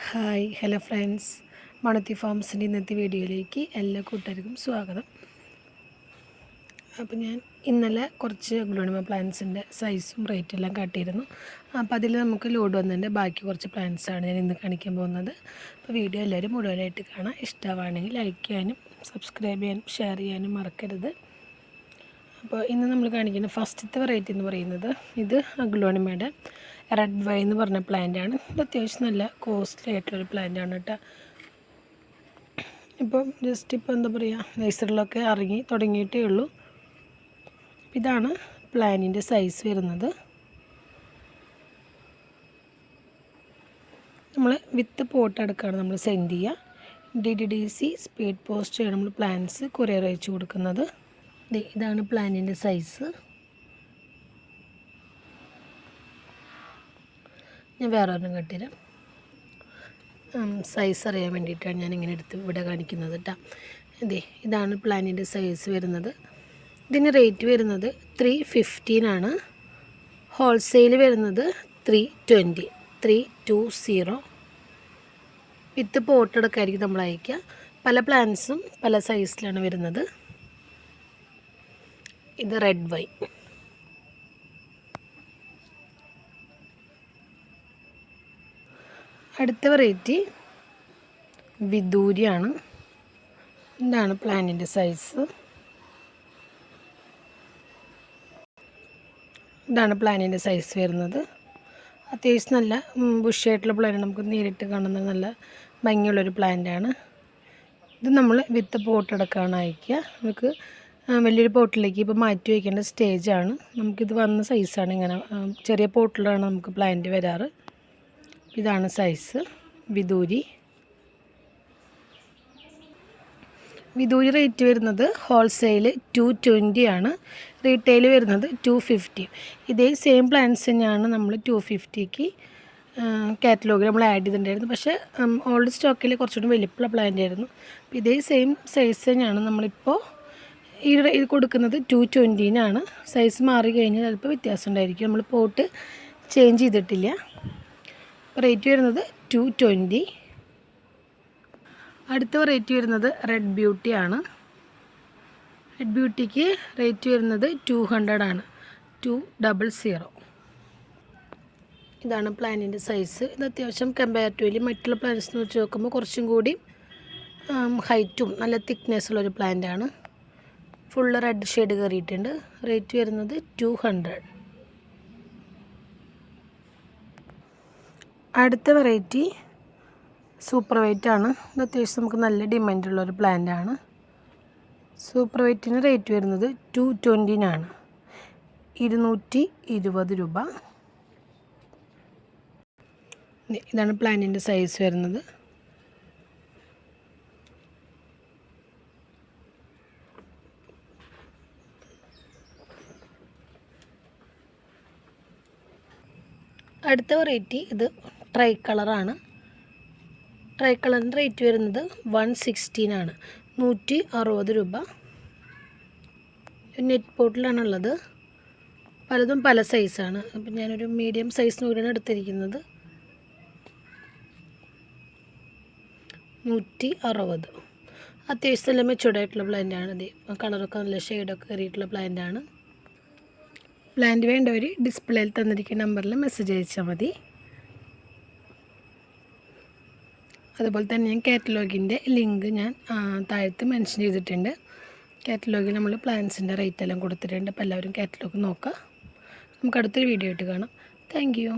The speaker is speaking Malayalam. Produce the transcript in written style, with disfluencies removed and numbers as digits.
ഹായ് ഹലോ ഫ്രണ്ട്സ്, മണത്തി ഫാംസിൻ്റെ ഇന്നത്തെ വീഡിയോയിലേക്ക് എല്ലാ കൂട്ടുകാർക്കും സ്വാഗതം. അപ്പോൾ ഞാൻ ഇന്നലെ കുറച്ച് അഗ്ലോണിമ പ്ലാന്റ്സിൻ്റെ സൈസും റേറ്റെല്ലാം കാട്ടിയിരുന്നു. അപ്പോൾ അതിൽ നമുക്ക് ലോഡ് വന്നതിൻ്റെ ബാക്കി കുറച്ച് പ്ലാന്റ്സാണ് ഞാൻ ഇന്ന് കാണിക്കാൻ പോകുന്നത്. അപ്പോൾ വീഡിയോ എല്ലാവരും മുഴുവനായിട്ട് കാണാം. ഇഷ്ടമാണെങ്കിൽ ലൈക്ക് ചെയ്യാനും സബ്സ്ക്രൈബ് ചെയ്യാനും ഷെയർ ചെയ്യാനും മറക്കരുത്. അപ്പോൾ ഇന്ന് നമ്മൾ കാണിക്കുന്ന ഫസ്റ്റത്തെ വെറൈറ്റി എന്ന് പറയുന്നത് ഇത് അഗ്ലോണിമയുടെ റെഡ് വൈ എന്ന് പറഞ്ഞ പ്ലാന്റാണ്. ഇത് അത്യാവശ്യം നല്ല കോസ്റ്റ്ലി ആയിട്ടുള്ളൊരു പ്ലാന്റാണ് കേട്ടോ. ഇപ്പം ഇപ്പോൾ എന്താ പറയുക, നഴ്സറിലൊക്കെ ഇറങ്ങി തുടങ്ങിയിട്ടേ ഉള്ളൂ. ഇതാണ് പ്ലാന്റിൻ്റെ സൈസ് വരുന്നത്. നമ്മൾ വിത്ത് പോട്ട് അടക്കമാണ് നമ്മൾ സെൻഡ് ചെയ്യുക. DDDC സ്പീഡ് പോസ്റ്റ് നമ്മൾ പ്ലാന്റ്സ് കൊറിയർ അയച്ചു കൊടുക്കുന്നത്. ഇതാണ് പ്ലാന്റിൻ്റെ സൈസ്. ഞാൻ വേറെ ഒരെണ്ണം കട്ടിരാം. സൈസ് അറിയാൻ വേണ്ടിയിട്ടാണ് ഞാനിങ്ങനെ എടുത്ത് ഇവിടെ കാണിക്കുന്നത് കേട്ടോ. ഇതാണ് പ്ലാന്റിൻ്റെ സൈസ് വരുന്നത്. ഇതിന് റേറ്റ് വരുന്നത് 315 ഹോൾസെയിൽ വരുന്നത് 320. വിത്ത് പോട്ടടക്കമായിരിക്കും നമ്മൾ അയക്കുക. പല പ്ലാന്റ്സും പല സൈസിലാണ് വരുന്നത്. ഇത് റെഡ് വൈ. അടുത്ത വെറൈറ്റി വിദൂരിയാണ്. ഇതാണ് പ്ലാന്റിൻ്റെ സൈസ്. ഇതാണ് പ്ലാന്റിൻ്റെ സൈസ് വരുന്നത്. അത്യാവശ്യം നല്ല ബുഷായിട്ടുള്ള പ്ലാന്റ്, നമുക്ക് നേരിട്ട് കാണുന്ന നല്ല ഭംഗിയുള്ളൊരു പ്ലാന്റാണ്. ഇത് നമ്മൾ വിത്ത് പോട്ടടക്കമാണ് അയക്കുക. നമുക്ക് വലിയൊരു പോട്ടിലേക്ക് ഇപ്പോൾ മാറ്റി വയ്ക്കേണ്ട സ്റ്റേജാണ്. നമുക്കിത് വന്ന സൈസാണ്. ഇങ്ങനെ ചെറിയ പോട്ടിലാണ് നമുക്ക് പ്ലാന്റ് വരാറ്. ഇതാണ് സൈസ് വിദൂരി. റേറ്റ് വരുന്നത് ഹോൾസെയിൽ 220 റീറ്റെയിൽ വരുന്നത് 250. ഇതേ സെയിം പ്ലാന്റ്സ് തന്നെയാണ് നമ്മൾ 250ക്ക് കാറ്റലോഗിൽ നമ്മൾ ആഡ് ചെയ്തിട്ടുണ്ടായിരുന്നു. പക്ഷേ ഓൾഡ് സ്റ്റോക്കിൽ കുറച്ചുകൂടി വലിപ്പമുള്ള പ്ലാന്റ് ആയിരുന്നു. ഇതേ സെയിം സൈസ് തന്നെയാണ് നമ്മളിപ്പോൾ ഇത് കൊടുക്കുന്നത്. 220 സൈസ് മാറി കഴിഞ്ഞാൽ ചിലപ്പോൾ വ്യത്യാസം ഉണ്ടായിരിക്കും. നമ്മൾ പോട്ട് ചേഞ്ച് ചെയ്തിട്ടില്ല. റേറ്റ് വരുന്നത് 220. അടുത്ത റേറ്റ് വരുന്നത് റെഡ് ബ്യൂട്ടി ആണ്. റെഡ് ബ്യൂട്ടിക്ക് റേറ്റ് വരുന്നത് 200 200. ഇതാണ് പ്ലാന്റിൻ്റെ സൈസ്. ഇത് അത്യാവശ്യം കമ്പാരിറ്റീവ്ലി മറ്റുള്ള പ്ലാന്റ്സിന് വെച്ച് നോക്കുമ്പോൾ കുറച്ചും കൂടി ഹൈറ്റും നല്ല തിക്നെസ്സുള്ളൊരു പ്ലാന്റാണ്. ഫുള്ള് റെഡ് ഷെയ്ഡ് കയറിയിട്ടുണ്ട്. റേറ്റ് വരുന്നത് 200. അടുത്ത വെറൈറ്റി സൂപ്പർ വൈറ്റ് ആണ്. ഇത് അത്യാവശ്യം നമുക്ക് നല്ല ഡിമാൻഡുള്ളൊരു പ്ലാന്റാണ്. സൂപ്പർ വൈറ്റിന് റേറ്റ് വരുന്നത് 220 220 രൂപ. ഇതാണ് പ്ലാന്റിൻ്റെ സൈസ് വരുന്നത്. അടുത്ത വെറൈറ്റി ഇത് ട്രൈ കളറാണ്. ട്രൈ കളറിൻ്റെ റേറ്റ് വരുന്നത് 116 160 രൂപ. നെറ്റ് പോട്ടിലാണുള്ളത്. പലതും പല സൈസാണ്. അപ്പം ഞാനൊരു മീഡിയം സൈസ് കൂടിയാണ് എടുത്തിരിക്കുന്നത്. 160. അത്യാവശ്യം നല്ല മെച്ചൂർഡായിട്ടുള്ള പ്ലാന്റാണ്. ഇത് കളറൊക്കെ നല്ല ഷെയ്ഡൊക്കെ കയറിയിട്ടുള്ള പ്ലാന്റാണ്. പ്ലാന്റ് വേണ്ടവർ ഡിസ്പ്ലേയിൽ തന്നിരിക്കുന്ന നമ്പറിൽ മെസ്സേജ് അയച്ചാൽ മതി. അതുപോലെ തന്നെ ഞാൻ കാറ്റലോഗിൻ്റെ ലിങ്ക് ഞാൻ താഴത്ത് മെൻഷൻ ചെയ്തിട്ടുണ്ട്. കാറ്റലോഗിൽ നമ്മൾ പ്ലാന്റ്സിൻ്റെ റേറ്റ് എല്ലാം കൊടുത്തിട്ടുണ്ട്. അപ്പോൾ എല്ലാവരും കാറ്റലോഗ് നോക്കുക. നമുക്ക് അടുത്തൊരു വീഡിയോ ആയിട്ട് കാണാം. Thank you.